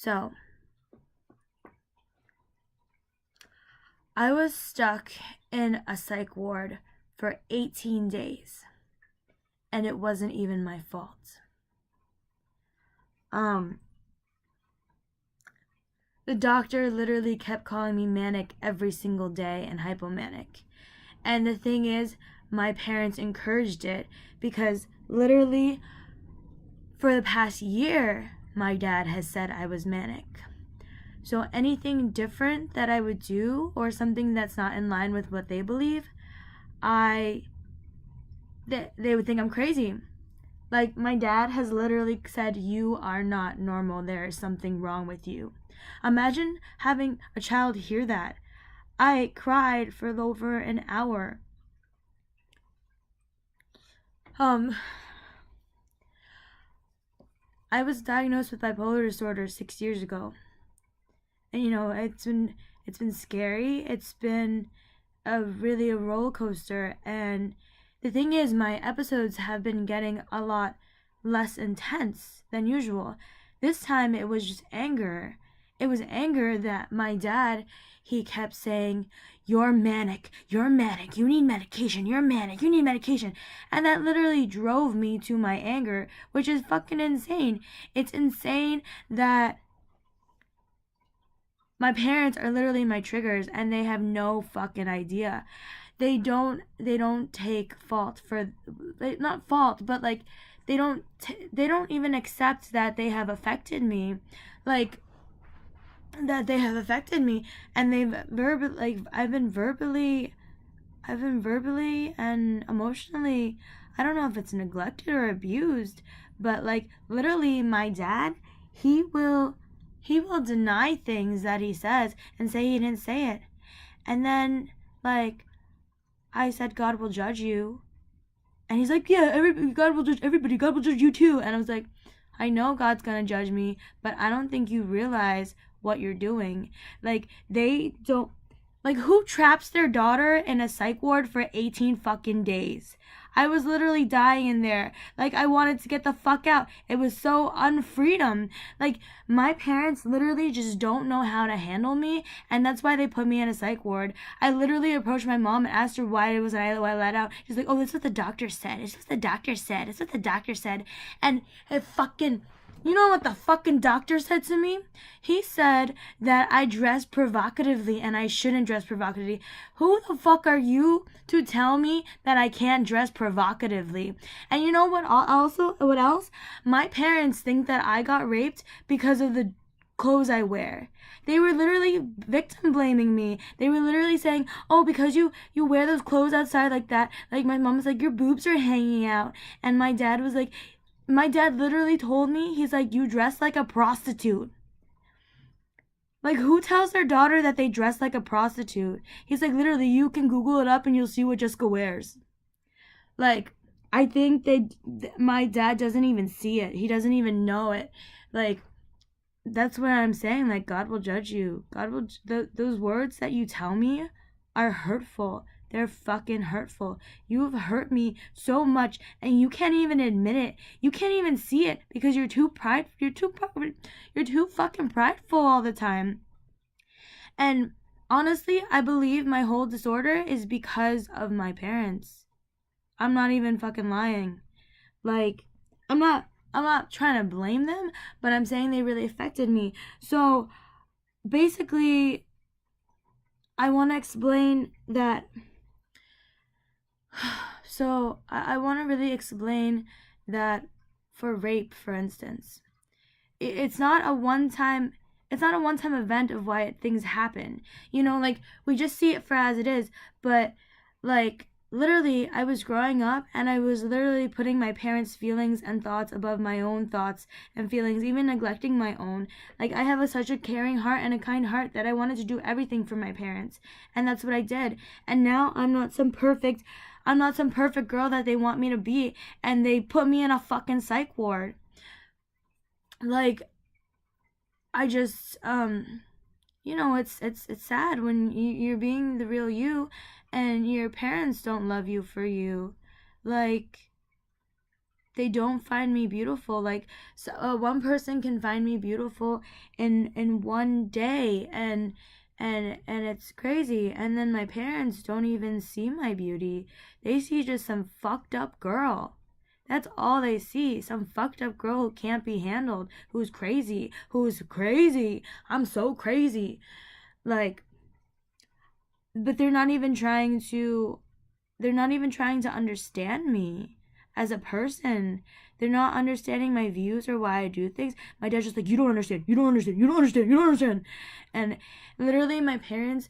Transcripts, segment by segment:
So, I was stuck in a psych ward for 18 days, and it wasn't even my fault. The doctor literally kept calling me manic every single day and hypomanic. And the thing is, my parents encouraged it because literally for the past year, my dad has said I was manic. So anything different that I would do or something that's not in line with what they believe, they would think I'm crazy. Like, my dad has literally said, you are not normal. There is something wrong with you. Imagine having a child hear that. I cried for over an hour. I was diagnosed with bipolar disorder 6 years ago. And it's been scary. It's been really a roller coaster. And the thing is, my episodes have been getting a lot less intense than usual. This time it was just anger. It was anger that my dad, he kept saying, you're manic, you need medication, you're manic, you need medication. And that literally drove me to my anger, which is fucking insane. It's insane that my parents are literally my triggers and they have no fucking idea. They don't take fault for, not fault, but like they don't even accept that they have affected me. Like, that they have affected me, and I've been verbally and emotionally, I don't know if it's neglected or abused, but like literally my dad, he will deny things that he says and say he didn't say it. And then like I said, God will judge you, and he's like, yeah, God will judge everybody, God will judge you too. And I was like, I know God's gonna judge me, but I don't think you realize what you're doing. Like, they don't, like, who traps their daughter in a psych ward for 18 fucking days? I was literally dying in there. Like, I wanted to get the fuck out. It was so unfreedom. Like, my parents literally just don't know how to handle me, and that's why they put me in a psych ward. I literally approached my mom and asked her why I let out. She's like, oh, that's what the doctor said. It's what the doctor said. It's what the doctor said. And it fucking... You know what the fucking doctor said to me? He said that I dress provocatively and I shouldn't dress provocatively. Who the fuck are you to tell me that I can't dress provocatively? And you know what what else? My parents think that I got raped because of the clothes I wear. They were literally victim blaming me. They were literally saying, oh, because you wear those clothes outside like that. Like, my mom was like, your boobs are hanging out. And my dad was like... My dad literally told me, he's like, you dress like a prostitute. Like, who tells their daughter that they dress like a prostitute? He's like, literally, you can Google it up and you'll see what Jessica wears. Like, I think my dad doesn't even see it. He doesn't even know it. Like, that's what I'm saying. Like, God will judge you. Those words that you tell me are hurtful. They're fucking hurtful. You have hurt me so much, and you can't even admit it. You can't even see it because you're too fucking prideful all the time. And honestly, I believe my whole disorder is because of my parents. I'm not even fucking lying. Like, I'm not trying to blame them, but I'm saying they really affected me. So basically, I want to explain that. So I want to really explain that for rape, for instance, it's not a one-time event of why things happen. Like, we just see it for as it is. But like, literally, I was growing up and I was literally putting my parents' feelings and thoughts above my own thoughts and feelings, even neglecting my own. Like, I have such a caring heart and a kind heart that I wanted to do everything for my parents, and that's what I did. And now I'm not some perfect girl that they want me to be, and they put me in a fucking psych ward. Like, I just it's sad when you're being the real you and your parents don't love you for you. Like, they don't find me beautiful. Like, so, one person can find me beautiful in one day, and it's crazy. And then my parents don't even see my beauty. They see just some fucked up girl. That's all they see. Some fucked up girl who can't be handled, who's crazy. I'm so crazy. Like, but they're not even trying to understand me as a person. They're not understanding my views or why I do things. My dad's just like, you don't understand. And literally my parents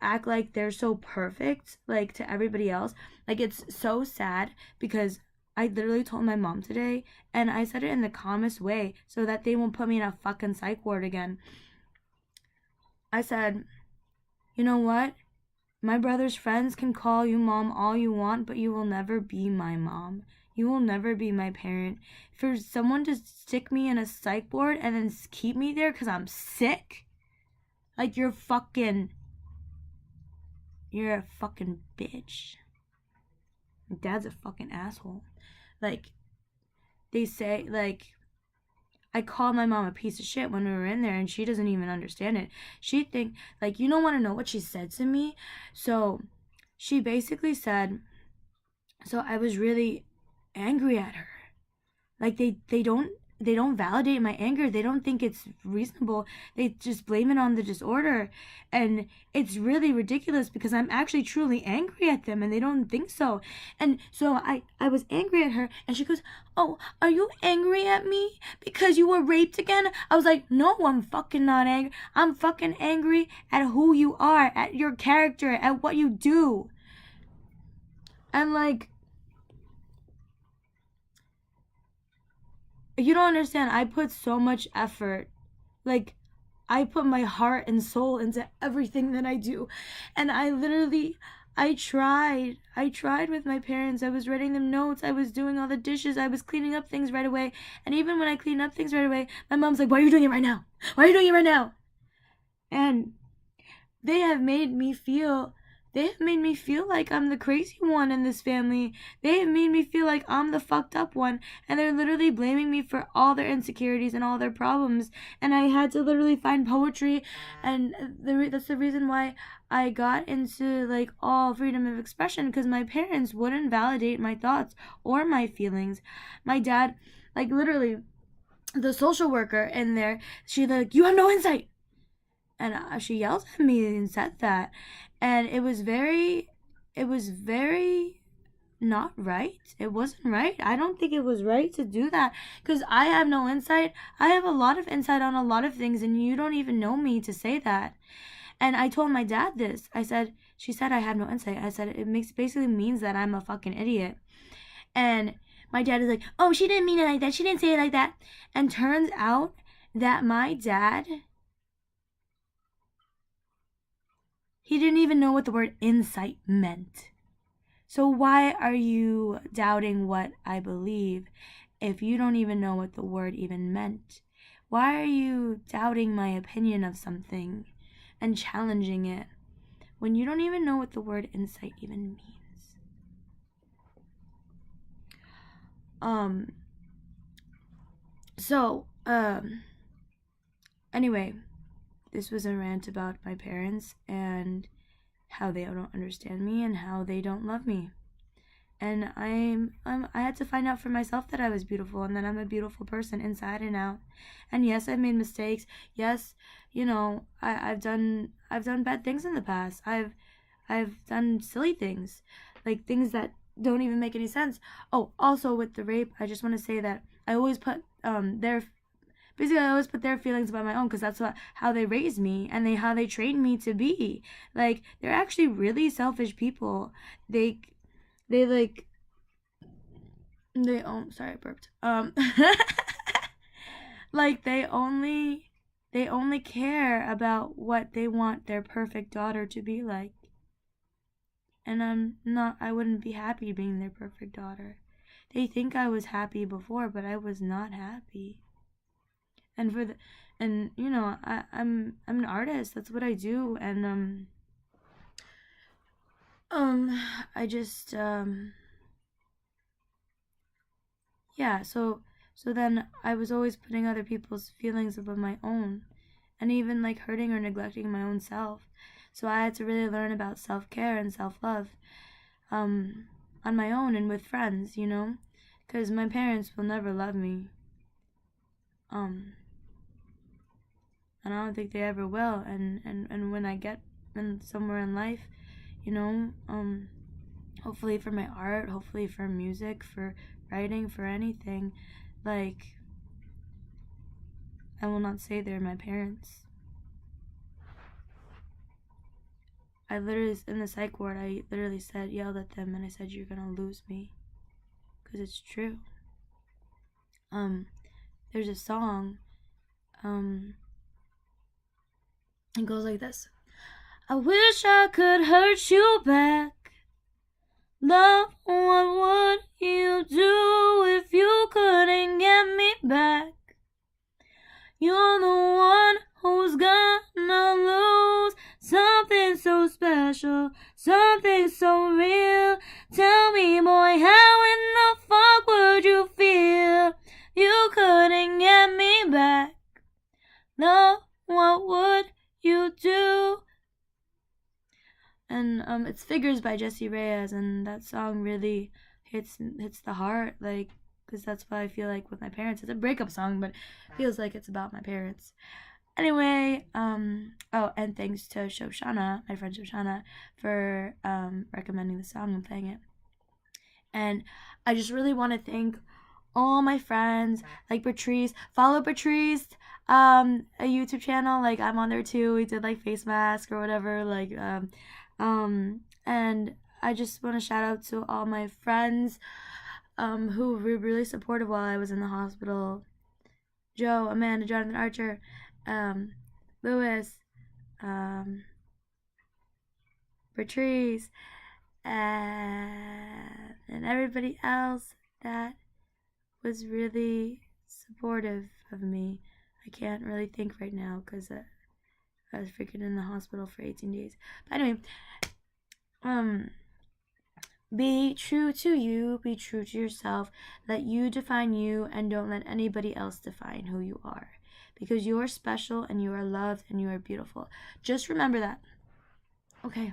act like they're so perfect, like, to everybody else. Like, it's so sad because I literally told my mom today, and I said it in the calmest way so that they won't put me in a fucking psych ward again. I said, you know what? My brother's friends can call you mom all you want, but you will never be my mom. You will never be my parent. For someone to stick me in a psych ward and then keep me there because I'm sick, like, you're a fucking bitch. My dad's a fucking asshole. Like, they say, like, I called my mom a piece of shit when we were in there, and she doesn't even understand it. She think, like, you don't want to know what she said to me? So she basically said, so I was really angry at her. Like, they don't validate my anger. They don't think it's reasonable. They just blame it on the disorder. And it's really ridiculous because I'm actually truly angry at them and they don't think so. And so I was angry at her, and she goes, oh, are you angry at me because you were raped again? I was like, no, I'm fucking not angry. I'm fucking angry at who you are, at your character, at what you do. And, like, you don't understand. I put so much effort. Like, I put my heart and soul into everything that I do. And I tried with my parents. I was writing them notes. I was doing all the dishes. I was cleaning up things right away. And even when I clean up things right away, my mom's like, why are you doing it right now? Why are you doing it right now? And they have made me feel like I'm the crazy one in this family. They have made me feel like I'm the fucked up one, and they're literally blaming me for all their insecurities and all their problems. And I had to literally find poetry, and that's the reason why I got into, like, all freedom of expression, because my parents wouldn't validate my thoughts or my feelings. My dad, like, literally, the social worker in there, she's like, you have no insight. And she yelled at me and said that, and it was very not right. It wasn't right. I don't think it was right to do that, because I have no insight. I have a lot of insight on a lot of things, and you don't even know me to say that. And I told my dad this. She said I have no insight. I said it basically means that I'm a fucking idiot. And my dad is like, oh, she didn't mean it like that. She didn't say it like that. And turns out that my dad, he didn't even know what the word insight meant. So why are you doubting what I believe if you don't even know what the word even meant? Why are you doubting my opinion of something and challenging it when you don't even know what the word insight even means? Anyway, this was a rant about my parents and how they don't understand me and how they don't love me. And I had to find out for myself that I was beautiful and that I'm a beautiful person inside and out. And yes, I've made mistakes. Yes, you know, I've done bad things in the past. I've done silly things, like things that don't even make any sense. Oh, also with the rape, I just want to say that I always put I always put their feelings above my own, because that's how they raised me and how they trained me to be. Like, they're actually really selfish people. Sorry, I burped. Like, they only care about what they want their perfect daughter to be like. And I wouldn't be happy being their perfect daughter. They think I was happy before, but I was not happy. And you know, I'm an artist. That's what I do. And I just yeah, so then I was always putting other people's feelings above my own, and even like hurting or neglecting my own self. So I had to really learn about self-care and self-love on my own and with friends, you know, because my parents will never love me. And I don't think they ever will. And when I get somewhere in life, you know, hopefully for my art, hopefully for music, for writing, for anything, like, I will not say they're my parents. I literally, in the psych ward, I literally yelled at them, and I said, "You're gonna lose me," because it's true. There's a song, it goes like this: I wish I could hurt you back. Love, what would you do if you couldn't get me back? You're the one who's gonna lose something so special, something so real. Tell me, boy, how in the fuck would you feel? You couldn't get me back. Love, what would you do? And it's Figures by Jessie Reyes, and that song really hits the heart, like, because that's what I feel like with my parents. It's a breakup song, but it feels like it's about my parents. Anyway, oh, and thanks to Shoshana, my friend Shoshana, for recommending the song and playing it. And I just really want to thank all my friends, like Patrice. Follow Patrice, a YouTube channel, like I'm on there too. We did like face mask or whatever, like and I just want to shout out to all my friends who were really supportive while I was in the hospital. Joe, Amanda, Jonathan Archer, Lewis, Patrice, and everybody else that was really supportive of me. I can't really think right now because I was freaking in the hospital for 18 days. But anyway, be true to you, be true to yourself. Let you define you, and don't let anybody else define who you are. Because you are special, and you are loved, and you are beautiful. Just remember that. Okay.